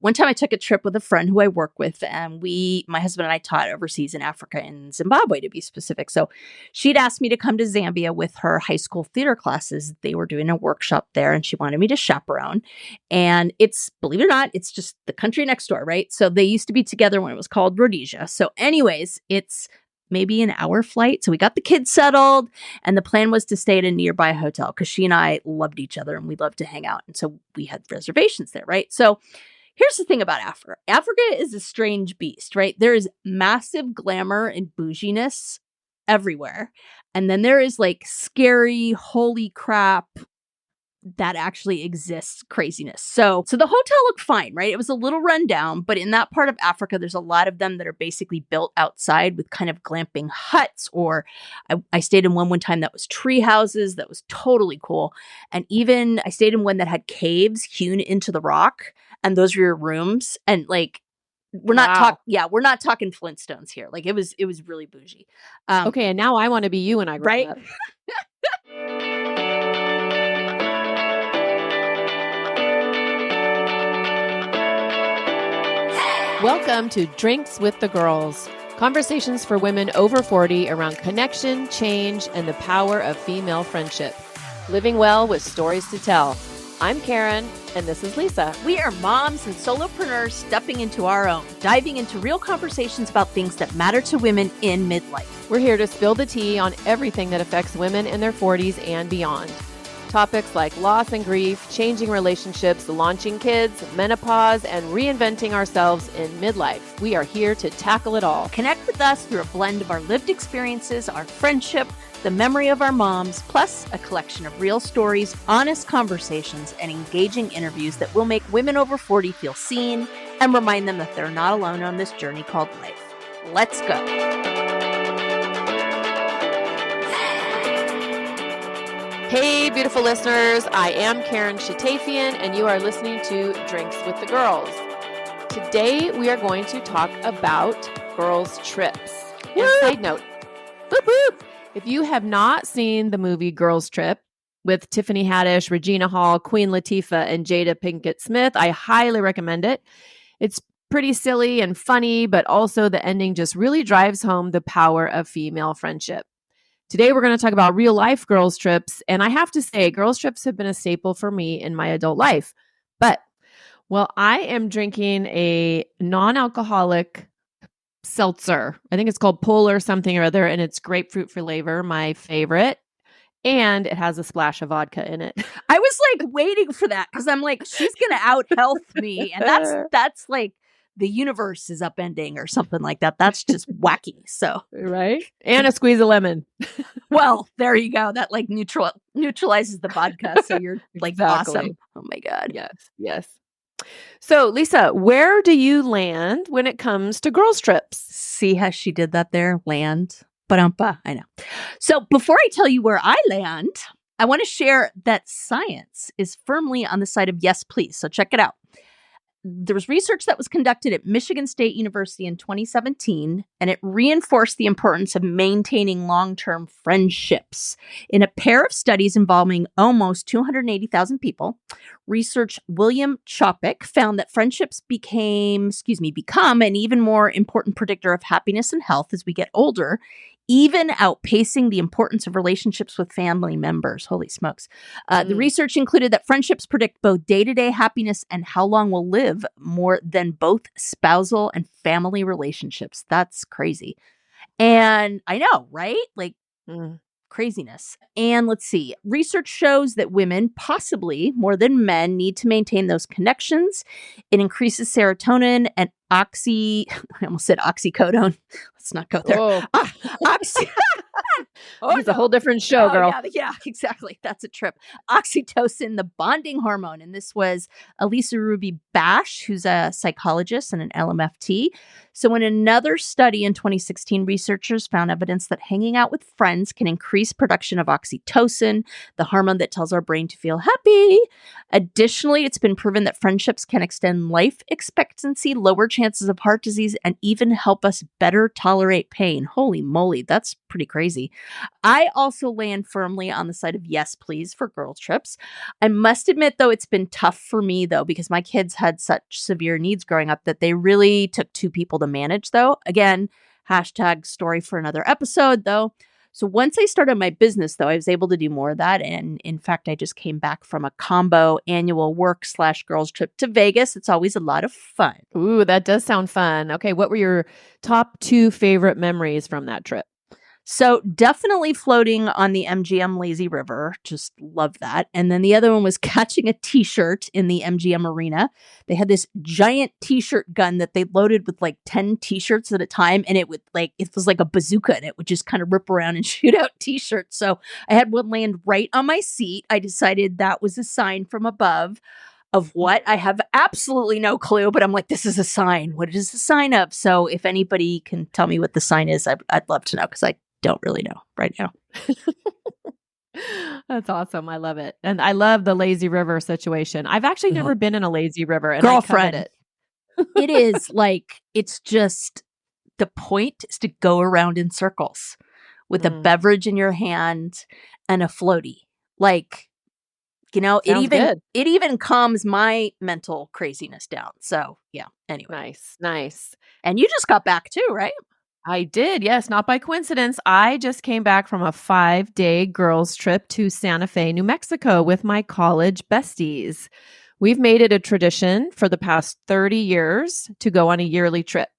one time I took a trip with a friend who I work with, and my husband and I taught overseas in Africa, in Zimbabwe to be specific. So she'd asked me to come to Zambia with her high school theater classes. They were doing a workshop there and she wanted me to chaperone. And it's, believe it or not, it's just the country next door, right? So they used to be together when it was called Rhodesia. So anyways, it's maybe an hour flight. So we got the kids settled and the plan was to stay at a nearby hotel because she and I loved each other and we loved to hang out. And so we had reservations there, right? So here's the thing about Africa. Africa is a strange beast, right? There is massive glamour and bouginess everywhere. And then there is like scary, holy crap, that actually exists craziness. So the hotel looked fine, right? It was a little rundown, but in that part of Africa, there's a lot of them that are basically built outside with kind of glamping huts, or I stayed in one time that was tree houses. That was totally cool. And even I stayed in one that had caves hewn into the rock, and those were your rooms. And like, we're not talking Flintstones here. Like it was really bougie. Okay. And now I want to be you when I grow up. Welcome to Drinks with the Girls, conversations for women over 40 around connection, change, and the power of female friendship. Living well with stories to tell. I'm Karen, and this is Lisa. We are moms and solopreneurs stepping into our own, diving into real conversations about things that matter to women in midlife. We're here to spill the tea on everything that affects women in their 40s and beyond. Topics like loss and grief, changing relationships, launching kids, menopause, and reinventing ourselves in midlife. We are here to tackle it all. Connect with us through a blend of our lived experiences, our friendship, the memory of our moms, plus a collection of real stories, honest conversations, and engaging interviews that will make women over 40 feel seen and remind them that they're not alone on this journey called life. Let's go. Hey, beautiful listeners. I am Karen Shatafian, and you are listening to Drinks with the Girls. Today, we are going to talk about girls' trips. And side note, boop, boop. If you have not seen the movie Girls Trip with Tiffany Haddish, Regina Hall, Queen Latifah, and Jada Pinkett Smith, I highly recommend it. It's pretty silly and funny, but also the ending just really drives home the power of female friendship. Today, we're going to talk about real life girls' trips. And I have to say, girls' trips have been a staple for me in my adult life. But, well, I am drinking a non-alcoholic seltzer. I think it's called Polar something or other, and it's grapefruit flavor, my favorite. And it has a splash of vodka in it. I was like waiting for that because I'm like, she's going to out-health me. And that's like, the universe is upending or something like that. That's just wacky. So right. And a squeeze of lemon. Well, there you go. That like neutralizes the vodka. So you're like exactly. Awesome. Oh my God. Yes. So Lisa, where do you land when it comes to girls' trips? See how she did that there? Land. Ba-dum-ba. I know. So before I tell you where I land, I want to share that science is firmly on the side of yes, please. So check it out. There was research that was conducted at Michigan State University in 2017, and it reinforced the importance of maintaining long-term friendships. In a pair of studies involving almost 280,000 people, research William Chopik found that friendships become an even more important predictor of happiness and health as we get older, even outpacing the importance of relationships with family members. Holy smokes. The research included that friendships predict both day-to-day happiness and how long we'll live more than both spousal and family relationships. That's crazy. And I know, right? Like craziness. And let's see. Research shows that women, possibly more than men, need to maintain those connections. It increases serotonin and I almost said oxycodone. Let's not go there. It's a whole different show, girl. Yeah, exactly. That's a trip. Oxytocin, the bonding hormone. And this was Elisa Ruby Bash, who's a psychologist and an LMFT. So, in another study in 2016, researchers found evidence that hanging out with friends can increase production of oxytocin, the hormone that tells our brain to feel happy. Additionally, it's been proven that friendships can extend life expectancy, lower chances of heart disease, and even help us better tolerate pain. Holy moly, that's pretty crazy. I also land firmly on the side of yes, please for girl trips. I must admit, though, it's been tough for me, though, because my kids had such severe needs growing up that they really took two people to manage, though. Again, hashtag story for another episode, though. So once I started my business, though, I was able to do more of that. And in fact, I just came back from a combo annual work/girls trip to Vegas. It's always a lot of fun. Ooh, that does sound fun. Okay, what were your top 2 favorite memories from that trip? So definitely floating on the MGM lazy river. Just love that. And then the other one was catching a t-shirt in the MGM arena. They had this giant t-shirt gun that they loaded with like 10 t-shirts at a time. And it was like a bazooka, and it would just kind of rip around and shoot out t-shirts. So I had one land right on my seat. I decided that was a sign from above. Of what? I have absolutely no clue, but I'm like, this is a sign. What is the sign of? So if anybody can tell me what the sign is, I'd love to know, because I don't really know right now. That's awesome. I love it. And I love the lazy river situation. I've actually never been in a lazy river, and Girlfriend. I covet It is like, it's just, the point is to go around in circles with a beverage in your hand and a floaty. Like, you know, Sounds it even calms my mental craziness down. So yeah, anyway. Nice. And you just got back too, right? I did. Yes. Not by coincidence. I just came back from a 5-day girls trip to Santa Fe, New Mexico with my college besties. We've made it a tradition for the past 30 years to go on a yearly trip.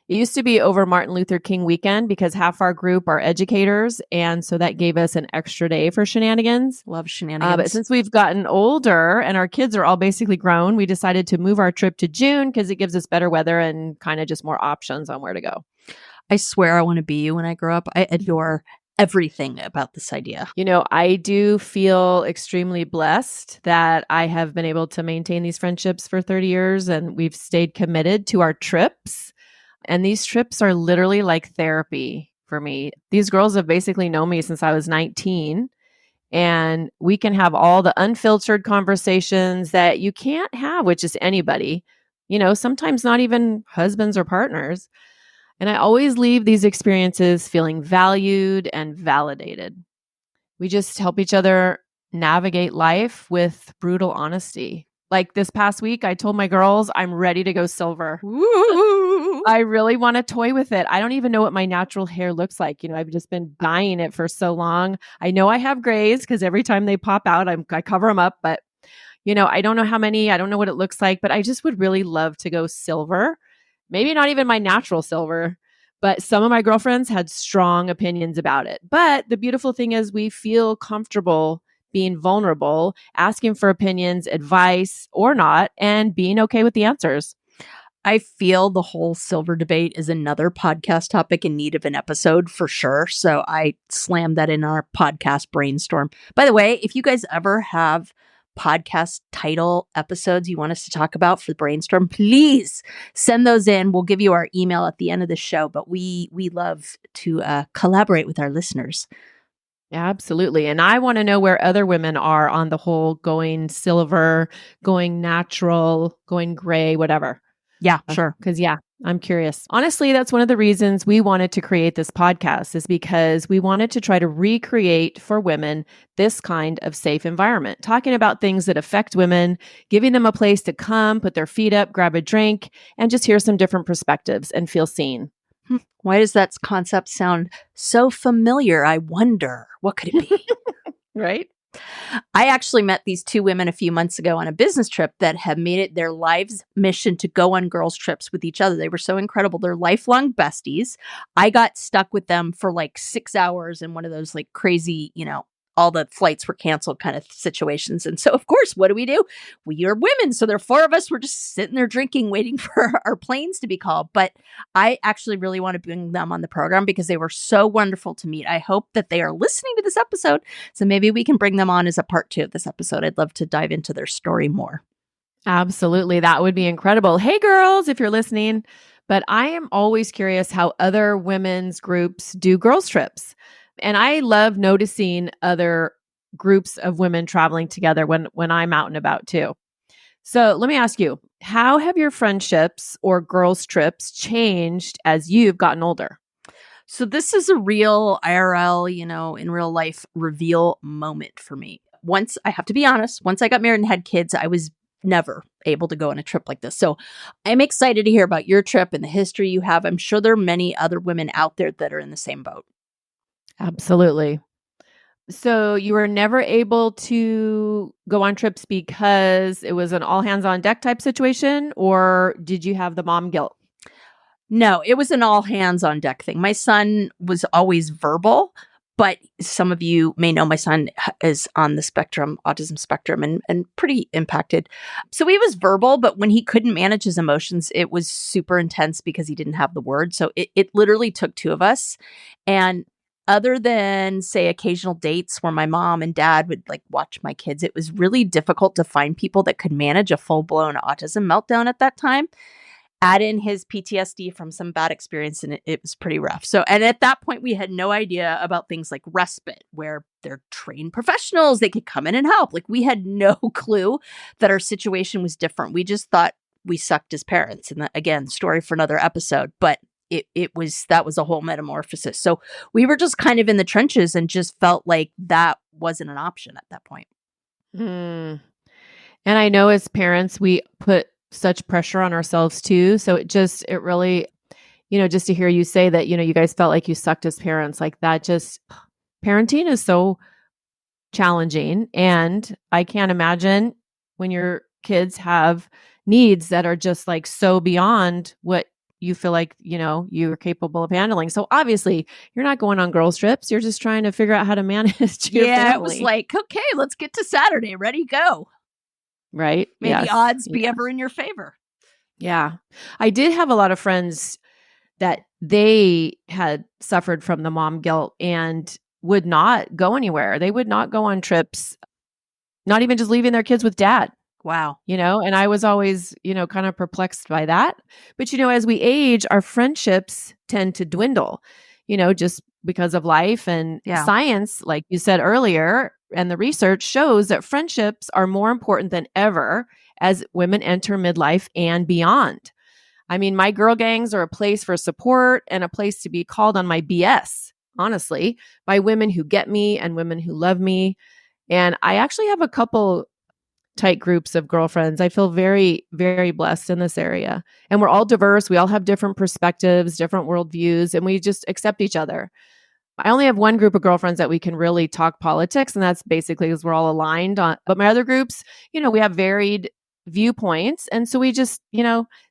It used to be over Martin Luther King weekend because half our group are educators. And so that gave us an extra day for shenanigans. Love shenanigans. But since we've gotten older and our kids are all basically grown, we decided to move our trip to June because it gives us better weather and kind of just more options on where to go. I swear I want to be you when I grow up. I adore everything about this idea. You know, I do feel extremely blessed that I have been able to maintain these friendships for 30 years, and we've stayed committed to our trips. And these trips are literally like therapy for me. These girls have basically known me since I was 19, and we can have all the unfiltered conversations that you can't have with just anybody, you know, sometimes not even husbands or partners. And I always leave these experiences feeling valued and validated. We just help each other navigate life with brutal honesty. Like this past week, I told my girls I'm ready to go silver. Woo! I really want to toy with it. I don't even know what my natural hair looks like. You know, I've just been dyeing it for so long. I know I have grays because every time they pop out, I cover them up. But, you know, I don't know how many. I don't know what it looks like. But I just would really love to go silver. Maybe not even my natural silver, but some of my girlfriends had strong opinions about it. But the beautiful thing is we feel comfortable being vulnerable, asking for opinions, advice or not, and being okay with the answers. I feel the whole silver debate is another podcast topic in need of an episode for sure. So I slammed that in our podcast brainstorm. By the way, if you guys ever have podcast title episodes you want us to talk about for the brainstorm, please send those in. We'll give you our email at the end of the show, but we love to collaborate with our listeners. Absolutely. And I want to know where other women are on the whole going silver, going natural, going gray, whatever. Yeah, sure. Because I'm curious. Honestly, that's one of the reasons we wanted to create this podcast, is because we wanted to try to recreate for women this kind of safe environment, talking about things that affect women, giving them a place to come, put their feet up, grab a drink, and just hear some different perspectives and feel seen. Why does that concept sound so familiar? I wonder, what could it be? Right? I actually met these two women a few months ago on a business trip that have made it their life's mission to go on girls' trips with each other. They were so incredible. They're lifelong besties. I got stuck with them for like 6 hours in one of those like crazy, you know, all the flights were canceled kind of situations. And so, of course, what do? We are women. So there are 4 of us. We're just sitting there drinking, waiting for our planes to be called. But I actually really want to bring them on the program because they were so wonderful to meet. I hope that they are listening to this episode. So maybe we can bring them on as a part 2 of this episode. I'd love to dive into their story more. Absolutely. That would be incredible. Hey, girls, if you're listening, but I am always curious how other women's groups do girls' trips. And I love noticing other groups of women traveling together when I'm out and about too. So let me ask you, how have your friendships or girls' trips changed as you've gotten older? So this is a real IRL, in real life reveal moment for me. Once I have to be honest, once I got married and had kids, I was never able to go on a trip like this. So I'm excited to hear about your trip and the history you have. I'm sure there are many other women out there that are in the same boat. Absolutely. So you were never able to go on trips because it was an all hands on deck type situation, or did you have the mom guilt? No, it was an all hands on deck thing. My son was always verbal, but some of you may know my son is on the spectrum, autism spectrum, and pretty impacted. So he was verbal, but when he couldn't manage his emotions, it was super intense because he didn't have the words. So it literally took two of us. And other than, say, occasional dates where my mom and dad would like watch my kids, it was really difficult to find people that could manage a full blown autism meltdown at that time. Add in his PTSD from some bad experience, and it was pretty rough. So, and at that point, we had no idea about things like respite, where they're trained professionals, they could come in and help. Like, we had no clue that our situation was different. We just thought we sucked as parents. And that, again, story for another episode, but that was a whole metamorphosis. So we were just kind of in the trenches and just felt like that wasn't an option at that point. Mm. And I know as parents, we put such pressure on ourselves too. So it really, just to hear you say that, you guys felt like you sucked as parents, like that, just parenting is so challenging. And I can't imagine when your kids have needs that are just like so beyond what you feel like, you're capable of handling. So obviously you're not going on girls' trips. You're just trying to figure out how to manage your family. It was like, okay, let's get to Saturday. Ready, go. Right? May the odds be ever in your favor. Yeah. I did have a lot of friends that they had suffered from the mom guilt and would not go anywhere. They would not go on trips, not even just leaving their kids with dad. Wow. And I was always, kind of perplexed by that. But, as we age, our friendships tend to dwindle, just because of life and science, like you said earlier. And the research shows that friendships are more important than ever as women enter midlife and beyond. I mean, my girl gangs are a place for support and a place to be called on my BS, honestly, by women who get me and women who love me. And I actually have a couple tight groups of girlfriends. I feel very, very blessed in this area. And we're all diverse. We all have different perspectives, different worldviews, and we just accept each other. I only have one group of girlfriends that we can really talk politics, and that's basically because we're all aligned on. But my other groups, we have varied viewpoints. And so we just,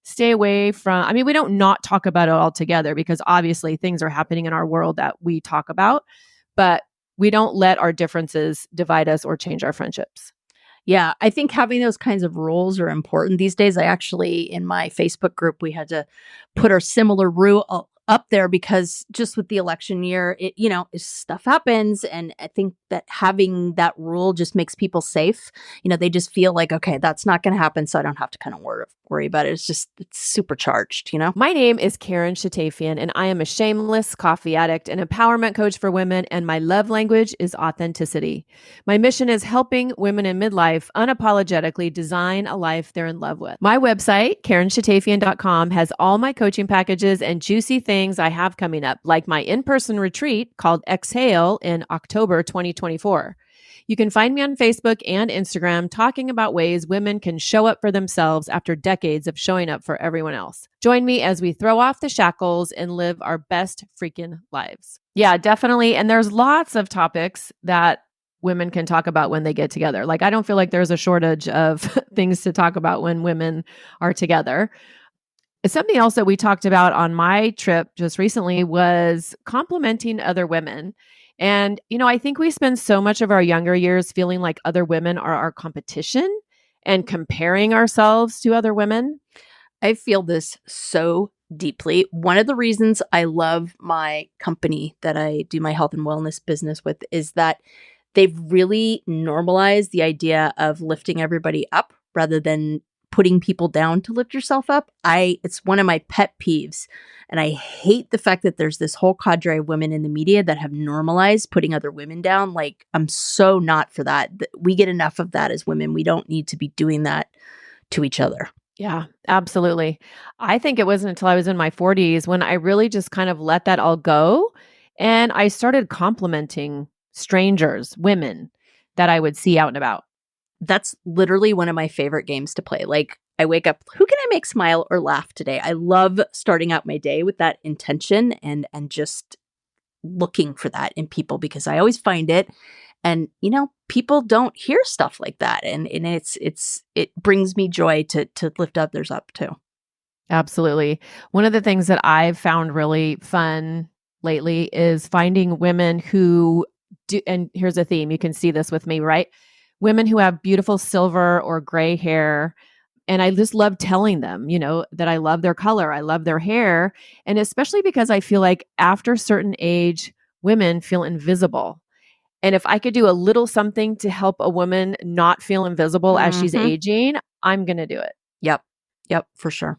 stay away from, we don't not talk about it altogether because obviously things are happening in our world that we talk about, but we don't let our differences divide us or change our friendships. Yeah, I think having those kinds of rules are important these days. I actually, in my Facebook group, we had to put our similar rule up there because just with the election year, stuff happens. And I think that having that rule just makes people safe. They just feel like, okay, that's not going to happen. So I don't have to kind of worry about it. It's supercharged, My name is Karen Shatafian, and I am a shameless coffee addict and empowerment coach for women. And my love language is authenticity. My mission is helping women in midlife unapologetically design a life they're in love with. My website, KarenShatafian.com, has all my coaching packages and juicy things I have coming up, like my in-person retreat called Exhale in October 2024. You can find me on Facebook and Instagram talking about ways women can show up for themselves after decades of showing up for everyone else. Join me as we throw off the shackles and live our best freaking lives. Yeah, definitely. And there's lots of topics that women can talk about when they get together. Like, I don't feel like there's a shortage of things to talk about when women are together. Something else that we talked about on my trip just recently was complimenting other women. And, I think we spend so much of our younger years feeling like other women are our competition and comparing ourselves to other women. I feel this so deeply. One of the reasons I love my company that I do my health and wellness business with is that they've really normalized the idea of lifting everybody up rather than putting people down to lift yourself up. It's one of my pet peeves. And I hate the fact that there's this whole cadre of women in the media that have normalized putting other women down. Like, I'm so not for that. We get enough of that as women. We don't need to be doing that to each other. Yeah, absolutely. I think it wasn't until I was in my 40s when I really just kind of let that all go. And I started complimenting strangers, women that I would see out and about. That's literally one of my favorite games to play. Like, I wake up, who can I make smile or laugh today? I love starting out my day with that intention and just looking for that in people, because I always find it. And, people don't hear stuff like that. And it brings me joy to lift others up too. Absolutely. One of the things that I've found really fun lately is finding women who do, and here's a theme, you can see this with me, right? Women who have beautiful silver or gray hair. And I just love telling them, that I love their color, I love their hair. And especially because I feel like after a certain age, women feel invisible. And if I could do a little something to help a woman not feel invisible as she's aging, I'm going to do it. Yep, for sure.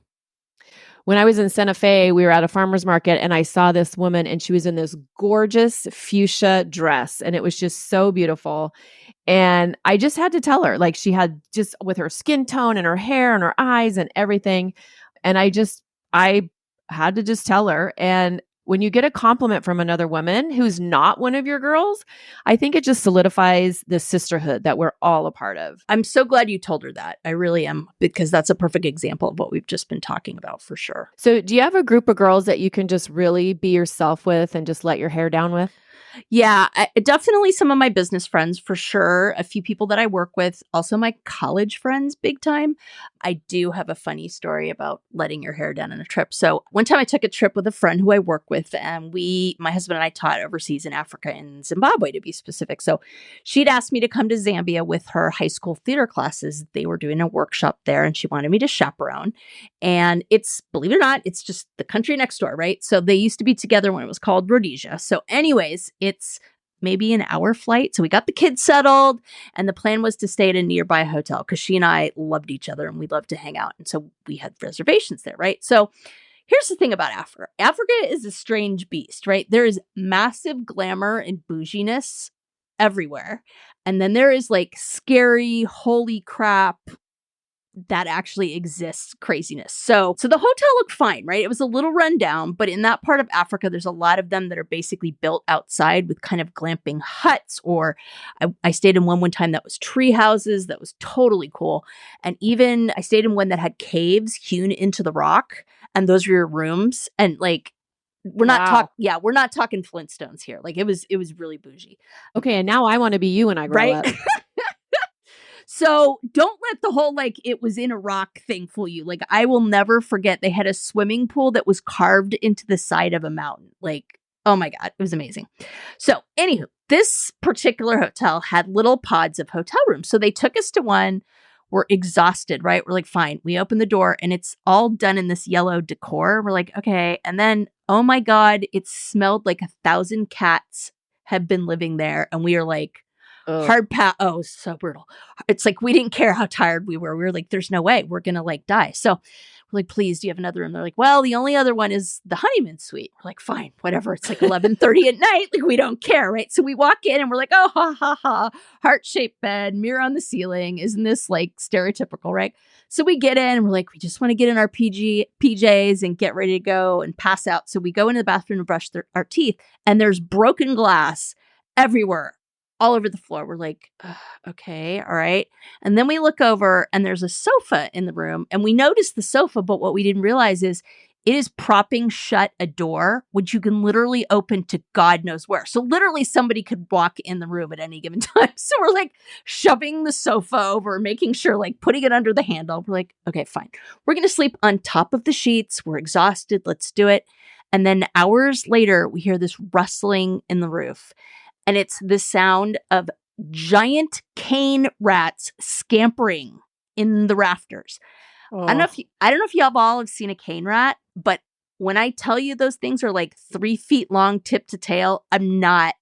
When I was in Santa Fe, we were at a farmer's market and I saw this woman and she was in this gorgeous fuchsia dress and it was just so beautiful. And I just had to tell her, like, she had just with her skin tone and her hair and her eyes and everything. And I had to just tell her. And when you get a compliment from another woman who's not one of your girls, I think it just solidifies the sisterhood that we're all a part of. I'm so glad you told her that. I really am, because that's a perfect example of what we've just been talking about for sure. So do you have a group of girls that you can just really be yourself with and just let your hair down with? Yeah, definitely some of my business friends for sure. A few people that I work with, also my college friends, big time. I do have a funny story about letting your hair down on a trip. So one time I took a trip with a friend who I work with, and my husband and I taught overseas in Africa, in Zimbabwe to be specific. So she'd asked me to come to Zambia with her high school theater classes. They were doing a workshop there, and she wanted me to chaperone. And it's, believe it or not, it's just the country next door, right? So they used to be together when it was called Rhodesia. So anyways, it's maybe an hour flight. So we got the kids settled, and the plan was to stay at a nearby hotel because she and I loved each other and we loved to hang out. And so we had reservations there, right? So here's the thing about Africa. Africa is a strange beast, right? There is massive glamour and bouginess everywhere. And then there is like scary, holy crap, that actually exists craziness. So the hotel looked fine, right? It was a little run down, but in that part of Africa, there's a lot of them that are basically built outside with kind of glamping huts, or I stayed in one time that was tree houses. That was totally cool. And even I stayed in one that had caves hewn into the rock, and those were your rooms. And like, we're not talking Flintstones here. Like, it was really bougie. Okay, and now I want to be you when I grow up. So don't let the whole, like, it was in a rock thing fool you. Like, I will never forget, they had a swimming pool that was carved into the side of a mountain. Like, oh my God, it was amazing. So anywho, this particular hotel had little pods of hotel rooms. So they took us to one. We're exhausted, right? We're like, fine. We open the door and it's all done in this yellow decor. We're like, okay. And then, oh my God, it smelled like 1,000 cats had been living there. And we are like, oh, so brutal. It's like, we didn't care how tired we were. We were like, there's no way we're going to like die. So we're like, please, do you have another room? They're like, well, the only other one is the honeymoon suite. We're like, fine, whatever. It's like 11:30 at night. Like, we don't care, right? So we walk in and we're like, oh, ha, ha, ha. Heart-shaped bed, mirror on the ceiling. Isn't this like stereotypical, right? So we get in and we're like, we just want to get in our PJs and get ready to go and pass out. So we go into the bathroom to brush our teeth, and there's broken glass everywhere, all over the floor. We're like, okay, all right. And then we look over and there's a sofa in the room, and we notice the sofa, but what we didn't realize is it is propping shut a door, which you can literally open to God knows where. So literally somebody could walk in the room at any given time. So we're like shoving the sofa over, making sure, like putting it under the handle. We're like, okay, fine. We're going to sleep on top of the sheets. We're exhausted. Let's do it. And then hours later, we hear this rustling in the roof. And it's the sound of giant cane rats scampering in the rafters. Oh. I don't know if y'all all have seen a cane rat, but when I tell you those things are like 3 feet long, tip to tail, I'm not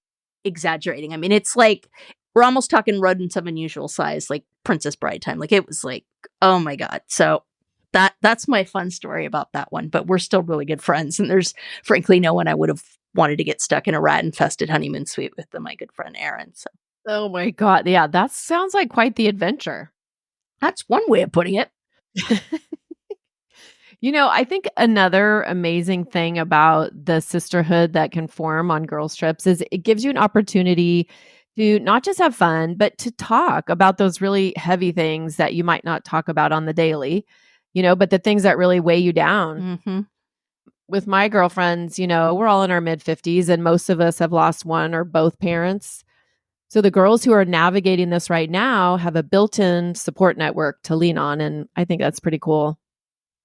exaggerating. I mean, it's like, we're almost talking rodents of unusual size, like Princess Bride time. Like, it was like Oh my God. So that's my fun story about that one. But we're still really good friends. And there's frankly no one I would have wanted to get stuck in a rat infested honeymoon suite with than my good friend Aaron. So Oh my God. Yeah, that sounds like quite the adventure. that's one way of putting it. I think another amazing thing about the sisterhood that can form on girls' trips is it gives you an opportunity to not just have fun, but to talk about those really heavy things that you might not talk about on the daily, but the things that really weigh you down. Mm-hmm. With my girlfriends, we're all in our mid 50s and most of us have lost one or both parents. So the girls who are navigating this right now have a built-in support network to lean on. And I think that's pretty cool.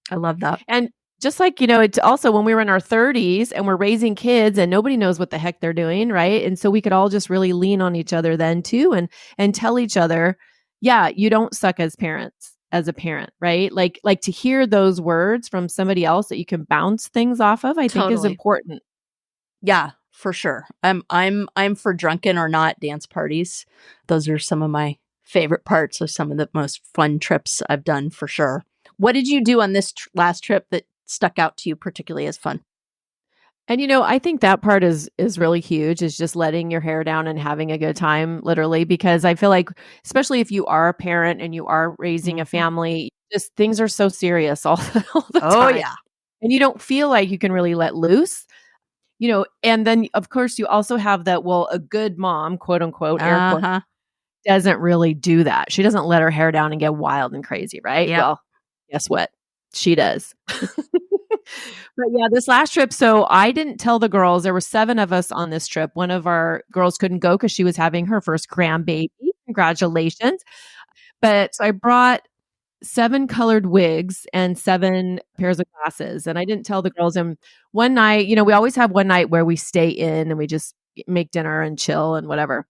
I love that. And just like, it's also when we were in our 30s and we're raising kids and nobody knows what the heck they're doing, right? And so we could all just really lean on each other then too and tell each other, yeah, you don't suck as a parent, right? Like to hear those words from somebody else that you can bounce things off of, I think is important. Yeah, for sure. I'm for drunken or not dance parties. Those are some of my favorite parts of some of the most fun trips I've done for sure. What did you do on this last trip that stuck out to you particularly as fun? And I think that part is really huge, is just letting your hair down and having a good time, literally, because I feel like, especially if you are a parent and you are raising a family, just things are so serious all the time. Oh yeah. And you don't feel like you can really let loose. And then of course you also have that, well, a good mom, quote unquote, air quote, doesn't really do that. She doesn't let her hair down and get wild and crazy, right? Yep. Well, guess what? She does. But yeah, this last trip, so I didn't tell the girls, there were 7 of us on this trip. One of our girls couldn't go because she was having her first grandbaby. Congratulations. But so I brought 7 colored wigs and 7 pairs of glasses. And I didn't tell the girls. And one night, we always have one night where we stay in and we just make dinner and chill and whatever.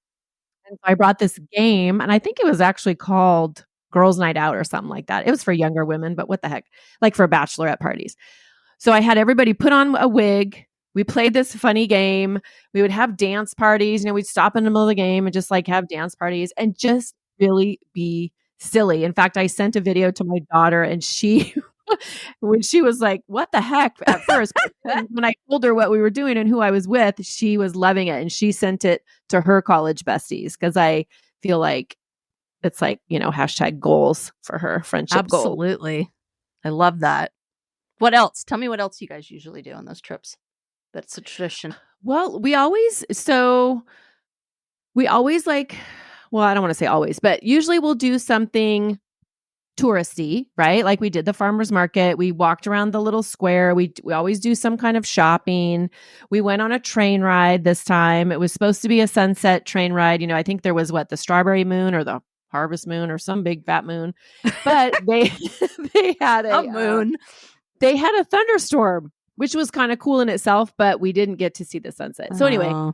And so I brought this game, and I think it was actually called Girls Night Out or something like that. It was for younger women, but what the heck, like for bachelorette parties. So I had everybody put on a wig. We played this funny game. We would have dance parties. We'd stop in the middle of the game and just like have dance parties and just really be silly. In fact, I sent a video to my daughter and when she was like, what the heck at first, when I told her what we were doing and who I was with, she was loving it. And she sent it to her college besties because I feel like it's like, hashtag goals for her, friendship goals. Absolutely. I love that. What else? Tell me what else you guys usually do on those trips. That's a tradition. Well, we always like, well, I don't want to say always, but usually we'll do something touristy, right? Like we did the farmer's market. We walked around the little square. We always do some kind of shopping. We went on a train ride this time. It was supposed to be a sunset train ride. I think there was the strawberry moon or the harvest moon or some big fat moon, but they had a moon. They had a thunderstorm, which was kind of cool in itself, but we didn't get to see the sunset. So anyway,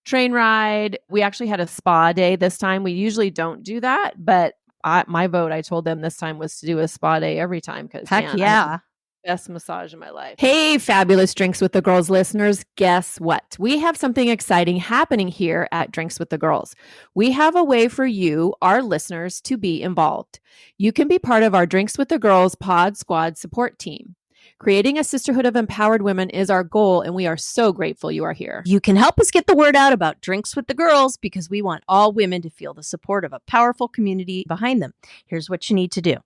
train ride. We actually had a spa day this time. We usually don't do that, but my vote, I told them this time, was to do a spa day every time because heck yeah. Best massage in my life. Hey, fabulous Drinks with the Girls listeners. Guess what? We have something exciting happening here at Drinks with the Girls. We have a way for you, our listeners, to be involved. You can be part of our Drinks with the Girls Pod Squad support team. Creating a sisterhood of empowered women is our goal, and we are so grateful you are here. You can help us get the word out about Drinks with the Girls because we want all women to feel the support of a powerful community behind them. Here's what you need to do.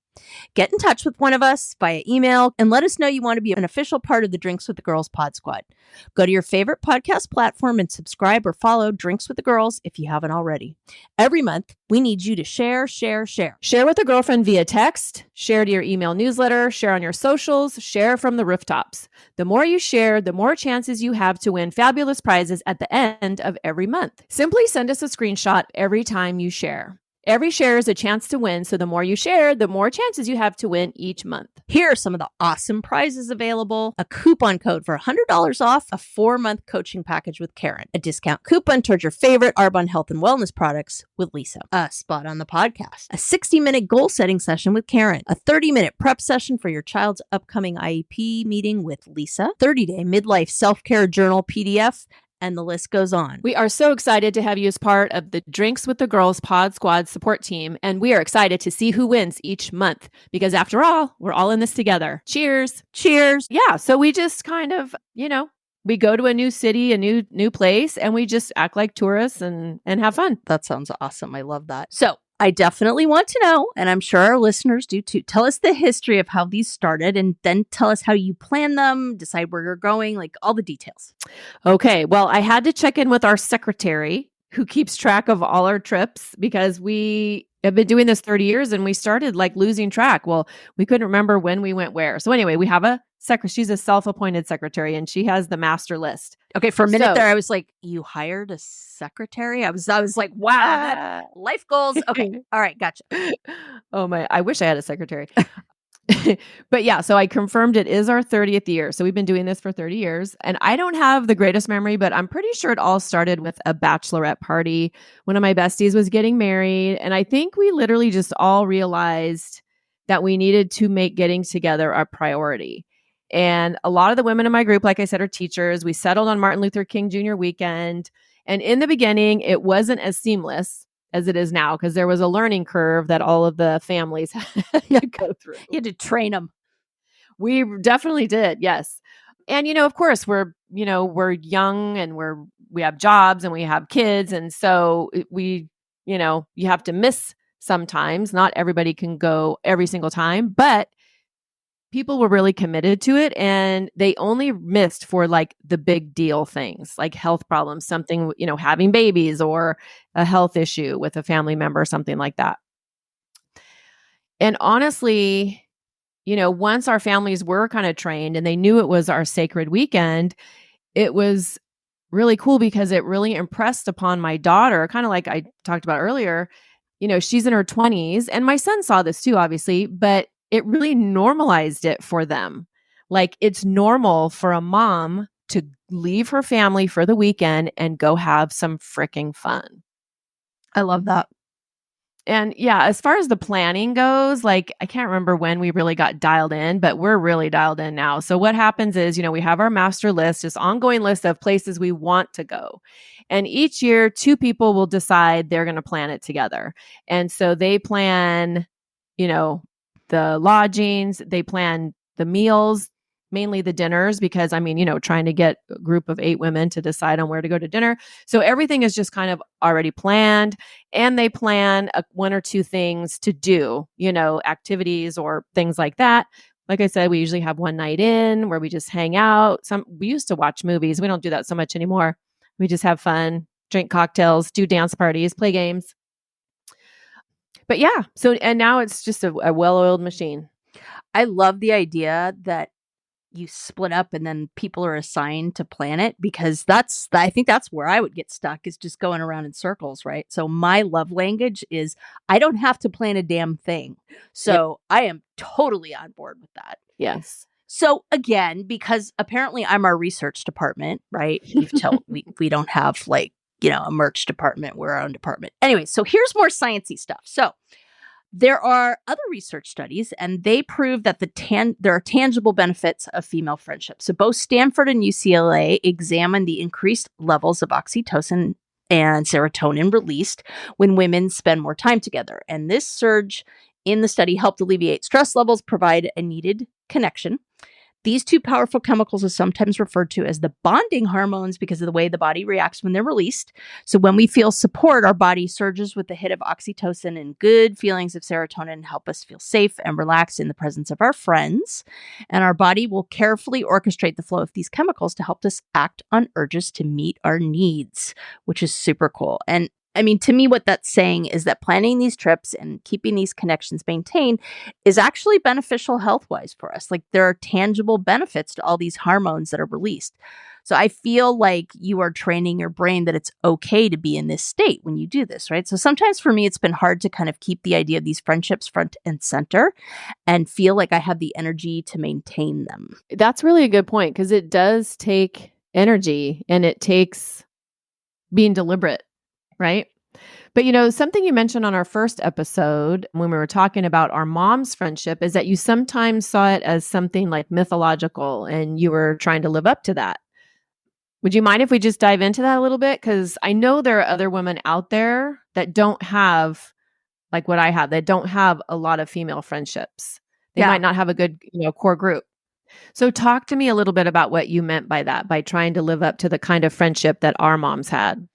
Get in touch with one of us via email and let us know you want to be an official part of the Drinks with the Girls Pod Squad. Go to your favorite podcast platform and subscribe or follow Drinks with the Girls if you haven't already. Every month, we need you to share. Share with a girlfriend via text, share to your email newsletter, share on your socials, share from the rooftops. The more you share, the more chances you have to win fabulous prizes at the end of every month. Simply send us a screenshot every time you share. Every share is a chance to win, so the more you share, the more chances you have to win each month. Here are some of the awesome prizes available. A coupon code for $100 off a 4-month coaching package with Karen. A discount coupon towards your favorite Arbonne health and wellness products with Lisa. A spot on the podcast. A 60-minute goal setting session with Karen. A 30-minute prep session for your child's upcoming IEP meeting with Lisa. 30-day midlife self-care journal PDF. And the list goes on. We are so excited to have you as part of the Drinks with the Girls Pod Squad support team. And we are excited to see who wins each month because after all, we're all in this together. Cheers. Cheers. Yeah. So we just kind of, we go to a new city, a new place, and we just act like tourists and have fun. That sounds awesome. I love that. So I definitely want to know, and I'm sure our listeners do too. Tell us the history of how these started and then tell us how you plan them, decide where you're going, like all the details. Okay. Well, I had to check in with our secretary who keeps track of all our trips because we have been doing this 30 years and we started like losing track. Well, we couldn't remember when we went where. So anyway, we have a secretary. She's a self-appointed secretary and she has the master list. Okay, for a minute there, I was like, "You hired a secretary?" I was like, "Wow, life goals." Okay, all right, gotcha. Oh my! I wish I had a secretary. But yeah, so I confirmed it is our 30th year. So we've been doing this for 30 years, and I don't have the greatest memory, but I'm pretty sure it all started with a bachelorette party. One of my besties was getting married, and I think we literally just all realized that we needed to make getting together a priority. And a lot of the women in my group, like I said, are teachers. We settled on Martin Luther King Jr. weekend. And in the beginning, it wasn't as seamless as it is now because there was a learning curve that all of the families had to go through. You had to train them. We definitely did. Yes. And, of course, we're young and we have jobs and we have kids. And so you have to miss sometimes. Not everybody can go every single time, but people were really committed to it and they only missed for like the big deal things like health problems, something, having babies or a health issue with a family member, something like that. And honestly, once our families were kind of trained and they knew it was our sacred weekend, it was really cool because it really impressed upon my daughter, kind of like I talked about earlier. She's in her 20s and my son saw this too, obviously, but it really normalized it for them. Like it's normal for a mom to leave her family for the weekend and go have some freaking fun. I love that. And yeah, as far as the planning goes, like I can't remember when we really got dialed in, but we're really dialed in now. So what happens is, we have our master list, this ongoing list of places we want to go. And each year, 2 people will decide they're going to plan it together. And so they plan, the lodgings, they plan the meals, mainly the dinners, because trying to get a group of 8 women to decide on where to go to dinner. So everything is just kind of already planned and they plan 1 or 2 things to do, activities or things like that. Like I said, we usually have one night in where we just hang out. We used to watch movies. We don't do that so much anymore. We just have fun, drink cocktails, do dance parties, play games. But yeah, and now it's just a well-oiled machine. I love the idea that you split up and then people are assigned to plan it because I think that's where I would get stuck is just going around in circles, right? So my love language is I don't have to plan a damn thing. So yep. I am totally on board with that. Yes. So again, because apparently I'm our research department, right? We don't have like, a merch department. We're our own department. Anyway, so here's more sciencey stuff. So there are other research studies, and they prove that there are tangible benefits of female friendship. So both Stanford and UCLA examined the increased levels of oxytocin and serotonin released when women spend more time together. And this surge in the study helped alleviate stress levels, provide a needed connection. These 2 powerful chemicals are sometimes referred to as the bonding hormones because of the way the body reacts when they're released. So when we feel support, our body surges with the hit of oxytocin, and good feelings of serotonin help us feel safe and relaxed in the presence of our friends. And our body will carefully orchestrate the flow of these chemicals to help us act on urges to meet our needs, which is super cool. And to me, what that's saying is that planning these trips and keeping these connections maintained is actually beneficial health-wise for us. Like there are tangible benefits to all these hormones that are released. So I feel like you are training your brain that it's okay to be in this state when you do this, right? So sometimes for me, it's been hard to kind of keep the idea of these friendships front and center and feel like I have the energy to maintain them. That's really a good point because it does take energy and it takes being deliberate. Right? But something you mentioned on our first episode when we were talking about our mom's friendship is that you sometimes saw it as something like mythological and you were trying to live up to that. Would you mind if we just dive into that a little bit? Because I know there are other women out there that don't have like what I have, that don't have a lot of female friendships. They Yeah. might not have a good, core group. So talk to me a little bit about what you meant by that, by trying to live up to the kind of friendship that our moms had.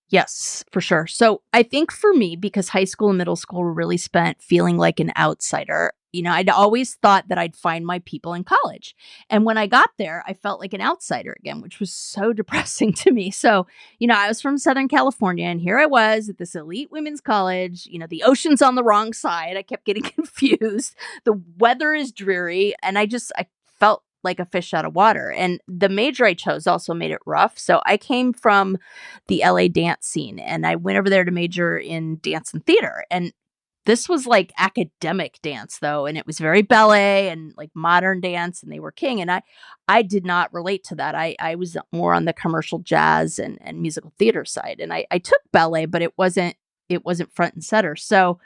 Yes, for sure. So I think for me, because high school and middle school were really spent feeling like an outsider, I'd always thought that I'd find my people in college. And when I got there, I felt like an outsider again, which was so depressing to me. So, I was from Southern California and here I was at this elite women's college. The ocean's on the wrong side. I kept getting confused. The weather is dreary. And I felt like a fish out of water. And the major I chose also made it rough. So I came from the LA dance scene and I went over there to major in dance and theater. And this was like academic dance though, and it was very ballet and like modern dance, and they were king. And I did not relate to that. I was more on the commercial jazz and musical theater side. And I took ballet, but it wasn't front and center. So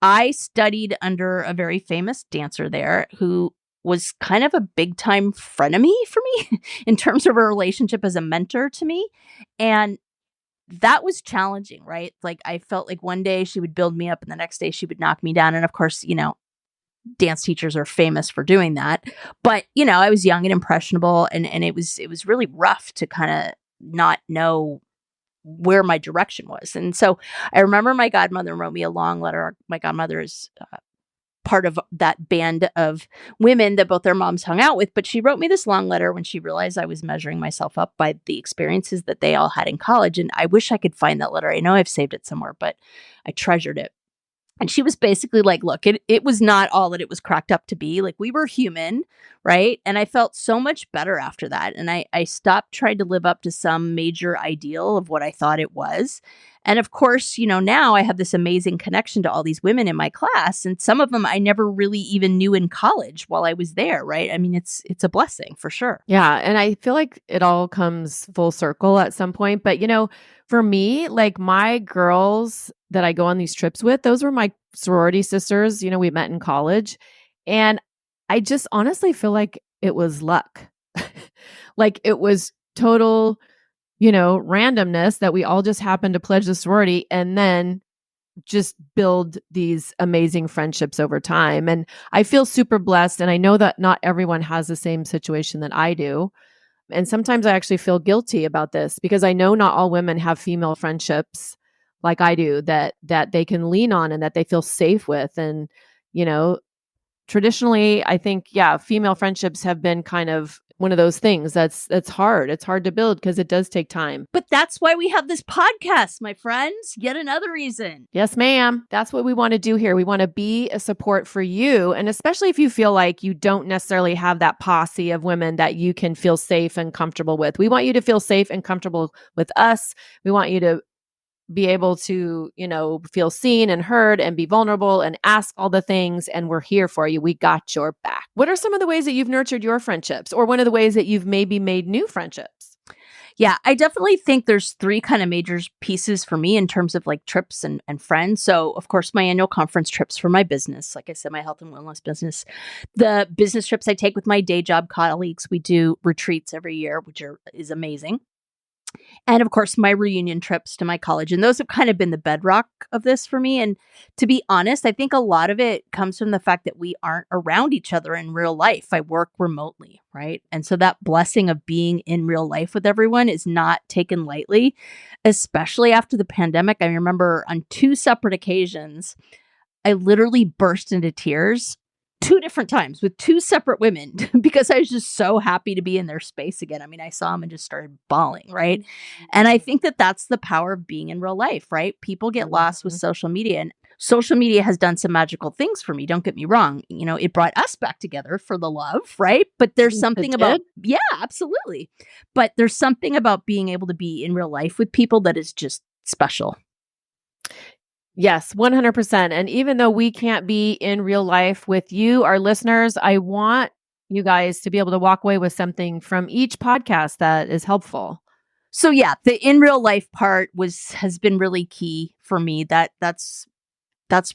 I studied under a very famous dancer there who was kind of a big time frenemy for me in terms of her relationship as a mentor to me. And that was challenging, right? Like I felt like one day she would build me up and the next day she would knock me down. And of course, dance teachers are famous for doing that. But, I was young and impressionable and it was really rough to kind of not know where my direction was. And so I remember my godmother wrote me a long letter. My godmother is part of that band of women that both their moms hung out with. But she wrote me this long letter when she realized I was measuring myself up by the experiences that they all had in college. And I wish I could find that letter. I know I've saved it somewhere, but I treasured it. And she was basically like, look, it was not all that it was cracked up to be. Like we were human, right? And I felt so much better after that. And I stopped trying to live up to some major ideal of what I thought it was. And of course, now I have this amazing connection to all these women in my class. And some of them I never really even knew in college while I was there, right? I mean, it's a blessing for sure. Yeah. And I feel like it all comes full circle at some point. But, for me, like my girls that I go on these trips with, those were my sorority sisters. We met in college. And I just honestly feel like it was luck. Like it was total, randomness that we all just happened to pledge the sorority and then just build these amazing friendships over time. And I feel super blessed. And I know that not everyone has the same situation that I do. And sometimes I actually feel guilty about this because I know not all women have female friendships like I do that they can lean on and that they feel safe with. And, traditionally, I think, female friendships have been kind of one of those things that's hard. It's hard to build because it does take time. But that's why we have this podcast, my friends. Yet another reason. Yes, ma'am. That's what we want to do here. We want to be a support for you. And especially if you feel like you don't necessarily have that posse of women that you can feel safe and comfortable with. We want you to feel safe and comfortable with us. We want you to be able to, feel seen and heard and be vulnerable and ask all the things. And we're here for you. We got your back. What are some of the ways that you've nurtured your friendships or one of the ways that you've maybe made new friendships? Yeah, I definitely think there's three kind of major pieces for me in terms of like trips and friends. So, of course, my annual conference trips for my business, like I said, my health and wellness business, the business trips I take with my day job colleagues. We do retreats every year, which is amazing. And of course, my reunion trips to my college. And those have kind of been the bedrock of this for me. And to be honest, I think a lot of it comes from the fact that we aren't around each other in real life. I work remotely, right? And so that blessing of being in real life with everyone is not taken lightly, especially after the pandemic. I remember on two separate occasions, I literally burst into tears two different times with two separate women because I was just so happy to be in their space again. I mean, I saw them and just started bawling, right? And I think that that's the power of being in real life, right? People get lost with social media, and social media has done some magical things for me. Don't get me wrong. It brought us back together for the love, right? But there's something about, yeah, absolutely. But there's something about being able to be in real life with people that is just special. Yes, 100%. And even though we can't be in real life with you, our listeners, I want you guys to be able to walk away with something from each podcast that is helpful. So yeah, the in real life part has been really key for me. That's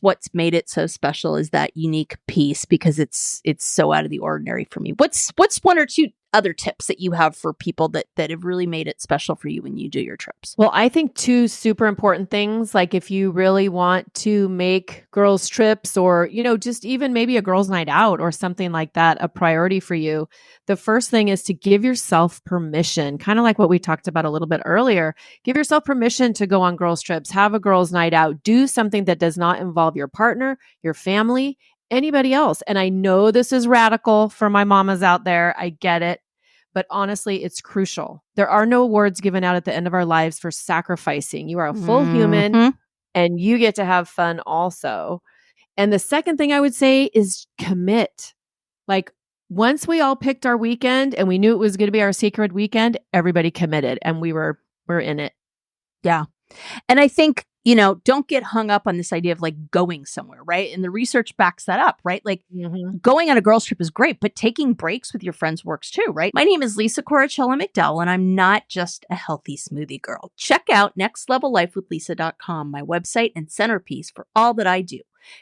what's made it so special, is that unique piece, because it's so out of the ordinary for me. What's one or two other tips that you have for people that have really made it special for you when you do your trips? Well, I think two super important things, like if you really want to make girls' trips or, just even maybe a girls' night out or something like that a priority for you, the first thing is to give yourself permission, kind of like what we talked about a little bit earlier. Give yourself permission to go on girls' trips, have a girls' night out, do something that does not involve your partner, your family, anybody else. And I know this is radical for my mamas out there. I get it. But honestly, it's crucial. There are no awards given out at the end of our lives for sacrificing. You are a full human Mhm. and you get to have fun also. And the second thing I would say is commit. Like once we all picked our weekend and we knew it was going to be our sacred weekend, everybody committed and we're in it. Yeah. And I think, don't get hung up on this idea of like going somewhere, right? And the research backs that up, right? Like Mm-hmm. going on a girls' trip is great, but taking breaks with your friends works too, right? My name is Lisa Corachella McDowell, and I'm not just a healthy smoothie girl. Check out nextlevellifewithlisa.com, my website and centerpiece for all that I do.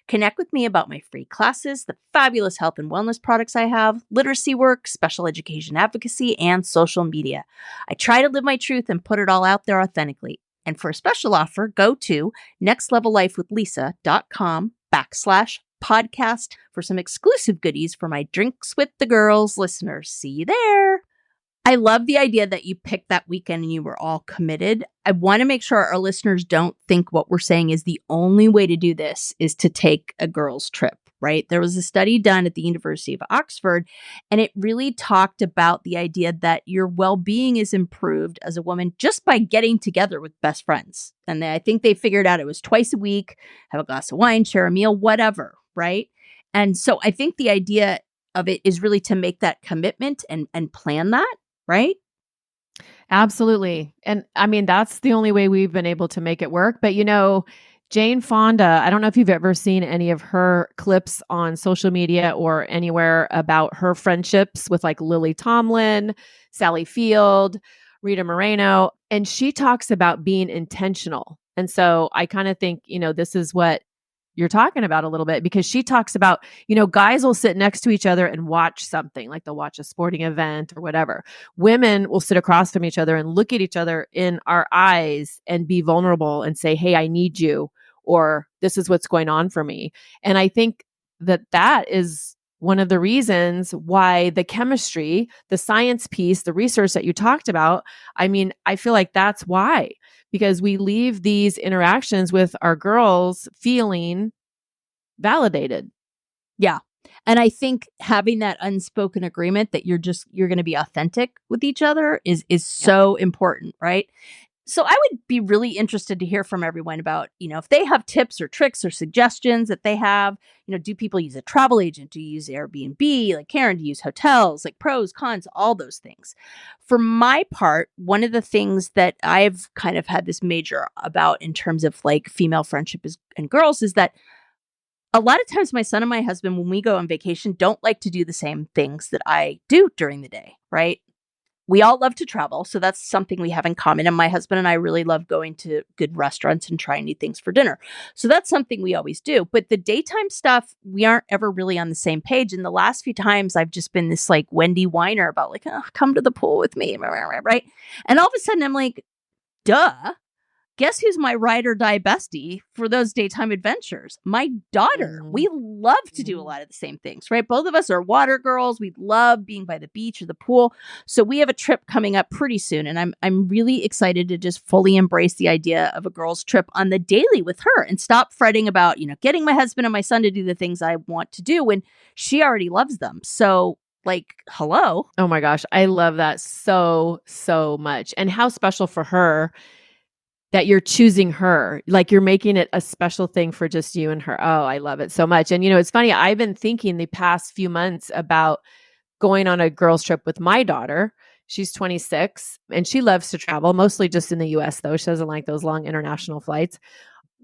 Connect with me about my free classes, the fabulous health and wellness products I have, literacy work, special education advocacy, and social media. I try to live my truth and put it all out there authentically. And for a special offer, go to nextlevellifewithlisa.com/podcast for some exclusive goodies for my Drinks with the Girls listeners. See you there. I love the idea that you picked that weekend and you were all committed. I want to make sure our listeners don't think what we're saying is the only way to do this is to take a girls' trip, right? There was a study done at the University of Oxford, and it really talked about the idea that your well-being is improved as a woman just by getting together with best friends. And I think they figured out it was twice a week, have a glass of wine, share a meal, whatever, right? And so I think the idea of it is really to make that commitment and plan that, right? Absolutely. And I mean, that's the only way we've been able to make it work. But Jane Fonda, I don't know if you've ever seen any of her clips on social media or anywhere about her friendships with like Lily Tomlin, Sally Field, Rita Moreno, and she talks about being intentional. And so I kind of think, this is what you're talking about a little bit because she talks about, guys will sit next to each other and watch something like they'll watch a sporting event or whatever. Women will sit across from each other and look at each other in our eyes and be vulnerable and say, hey, I need you, or this is what's going on for me. And I think that is one of the reasons why the chemistry, the science piece, the research that you talked about, I mean, I feel like that's why, because we leave these interactions with our girls feeling validated. Yeah. And I think having that unspoken agreement that you're going to be authentic with each other is so important, right? So I would be really interested to hear from everyone about, if they have tips or tricks or suggestions that they have, do people use a travel agent? Do you use Airbnb? Like Karen, do you use hotels? Like pros, cons, all those things. For my part, one of the things that I've kind of had this major about in terms of like female friendship and girls is that a lot of times my son and my husband, when we go on vacation, don't like to do the same things that I do during the day, right? We all love to travel, so that's something we have in common. And my husband and I really love going to good restaurants and trying new things for dinner. So that's something we always do. But the daytime stuff, we aren't ever really on the same page. And the last few times I've just been this like Wendy whiner about like, oh, come to the pool with me, right? And all of a sudden I'm like, duh. Guess who's my ride or die bestie for those daytime adventures? My daughter. We love to do a lot of the same things, right? Both of us are water girls. We love being by the beach or the pool. So we have a trip coming up pretty soon. And I'm really excited to just fully embrace the idea of a girls' trip on the daily with her and stop fretting about, getting my husband and my son to do the things I want to do when she already loves them. So like, hello. Oh my gosh. I love that so, so much. And how special for her that you're choosing her, like you're making it a special thing for just you and her. Oh, I love it so much. And it's funny, I've been thinking the past few months about going on a girls' trip with my daughter. She's 26 and she loves to travel, mostly just in the US though. She doesn't like those long international flights.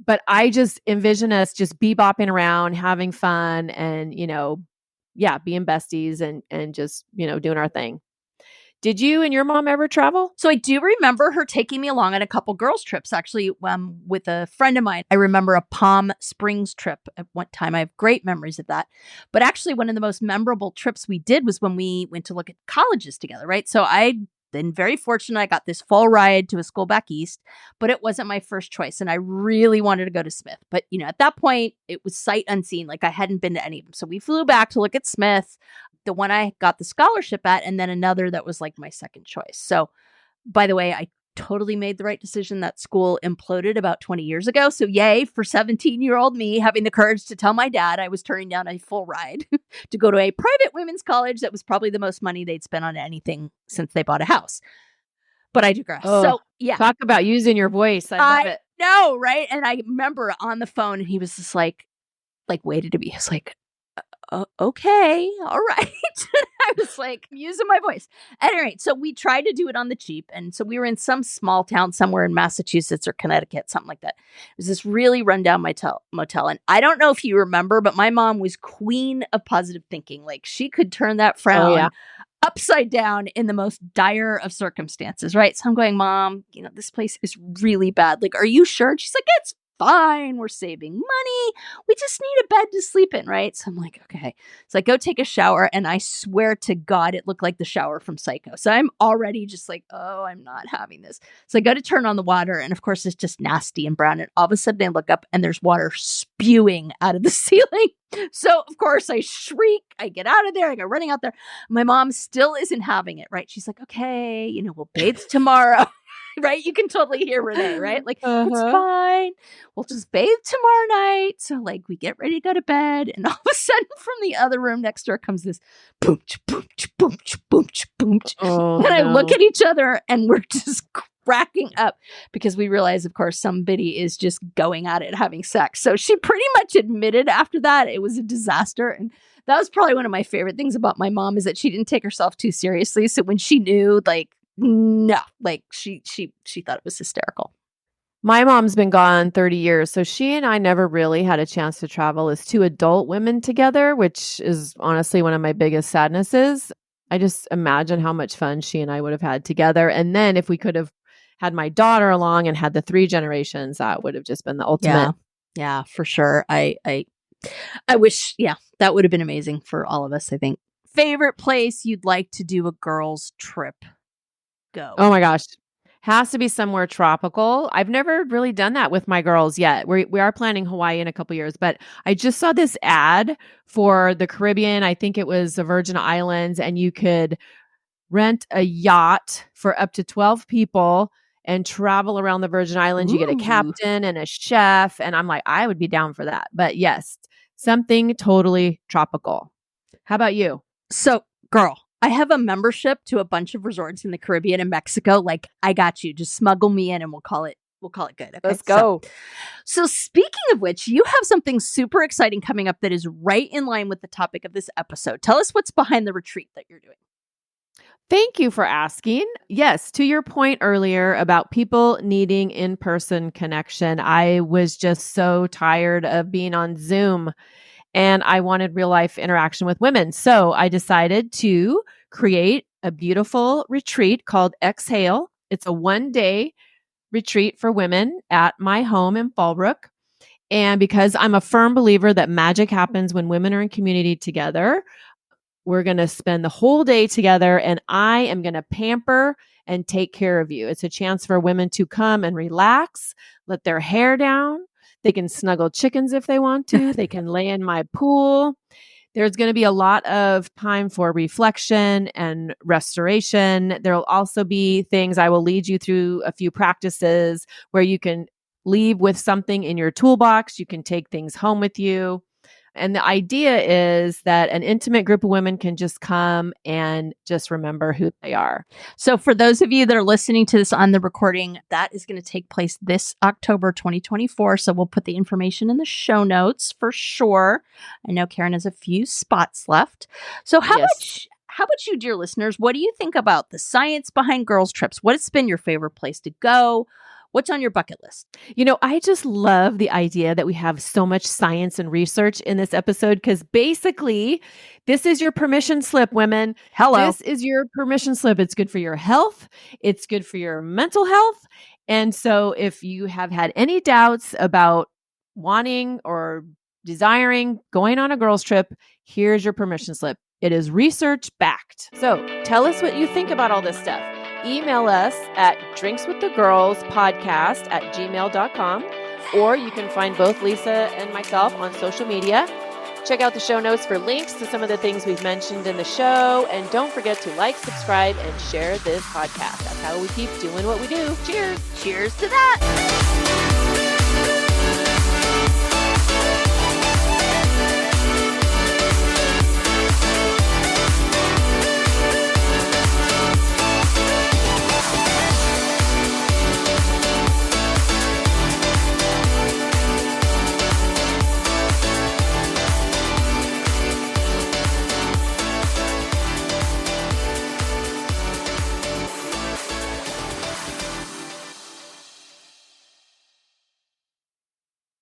But I just envision us just bebopping around, having fun and, being besties and just, doing our thing. Did you and your mom ever travel? So I do remember her taking me along on a couple girls' trips, actually, with a friend of mine. I remember a Palm Springs trip at one time. I have great memories of that. But actually, one of the most memorable trips we did was when we went to look at colleges together, right? So I'd been very fortunate. I got this full ride to a school back east, but it wasn't my first choice. And I really wanted to go to Smith. But, at that point, it was sight unseen. Like I hadn't been to any of them. So we flew back to look at Smith, the one I got the scholarship at, and then another that was like my second choice. So, by the way, I totally made the right decision. That school imploded about 20 years ago. So, yay for 17-year-old me having the courage to tell my dad I was turning down a full ride to go to a private women's college that was probably the most money they'd spent on anything since they bought a house. But I digress. Oh, so, yeah. Talk about using your voice. I love it. No, right? And I remember on the phone, and he was just like waited to be. He was like, okay, all right. I was like using my voice. At any rate, so we tried to do it on the cheap. And so we were in some small town somewhere in Massachusetts or Connecticut, something like that. It was this really rundown motel. And I don't know if you remember, but my mom was queen of positive thinking. Like she could turn that frown upside down in the most dire of circumstances, right? So I'm going, Mom, this place is really bad. Like, are you sure? And she's like, it's fine. We're saving money. We just need a bed to sleep in, right? So I'm like, okay. So I go take a shower, and I swear to God, it looked like the shower from Psycho. So I'm already just like, oh, I'm not having this. So I go to turn on the water, and of course, it's just nasty and brown. And all of a sudden, I look up, and there's water spewing out of the ceiling. So, of course, I shriek. I get out of there. I go running out there. My mom still isn't having it, right? She's like, okay, we'll bathe tomorrow. Right? You can totally hear Renee, right? Like, it's fine. We'll just bathe tomorrow night. So, we get ready to go to bed. And all of a sudden, from the other room next door comes this boom, boom, boom, boom, boom. And I look at each other, and we're just cracking up because we realize, of course, somebody is just going at it, having sex. So she pretty much admitted after that it was a disaster. And that was probably one of my favorite things about my mom, is that she didn't take herself too seriously. So when she knew, no, she thought it was hysterical. My mom's been gone 30 years, so she and I never really had a chance to travel as two adult women together, which is honestly one of my biggest sadnesses. I just imagine how much fun she and I would have had together. And then if we could have had my daughter along and had the 3 generations, that would have just been the ultimate. Yeah, for sure. I wish, that would have been amazing for all of us, I think. Favorite place you'd like to do a girls' trip? Go. Oh my gosh. Has to be somewhere tropical. I've never really done that with my girls yet. We are planning Hawaii in a couple years, but I just saw this ad for the Caribbean. I think it was the Virgin Islands, and you could rent a yacht for up to 12 people and travel around the Virgin Islands. You get a captain and a chef, and I'm like, I would be down for that. But yes, something totally tropical. How about you? So, girl, I have a membership to a bunch of resorts in the Caribbean and Mexico. Like, I got you. Just smuggle me in, and we'll call it good. Okay? Let's go. So speaking of which, you have something super exciting coming up that is right in line with the topic of this episode. Tell us what's behind the retreat that you're doing. Thank you for asking. Yes, to your point earlier about people needing in-person connection, I was just so tired of being on Zoom, and I wanted real life interaction with women. So I decided to create a beautiful retreat called Exhale. It's a 1-day retreat for women at my home in Fallbrook. And because I'm a firm believer that magic happens when women are in community together, we're going to spend the whole day together, and I am going to pamper and take care of you. It's a chance for women to come and relax, let their hair down. They can snuggle chickens if they want to. They can lay in my pool. There's going to be a lot of time for reflection and restoration. There'll also be things I will lead you through a few practices where you can leave with something in your toolbox. You can take things home with you. And the idea is that an intimate group of women can just come and just remember who they are. So for those of you that are listening to this on the recording, that is going to take place this October 2024. So we'll put the information in the show notes for sure. I know Karen has a few spots left. So how about you, dear listeners? What do you think about the science behind girls' trips? What has been your favorite place to go? What's on your bucket list? I just love the idea that we have so much science and research in this episode because basically, this is your permission slip, women. Hello. This is your permission slip. It's good for your health. It's good for your mental health. And so if you have had any doubts about wanting or desiring going on a girls' trip, here's your permission slip. It is research backed. So tell us what you think about all this stuff. Email us at drinkswiththegirlspodcast@gmail.com, or you can find both Lisa and myself on social media. Check out the show notes for links to some of the things we've mentioned in the show. And don't forget to like, subscribe, and share this podcast. That's how we keep doing what we do. Cheers. Cheers to that.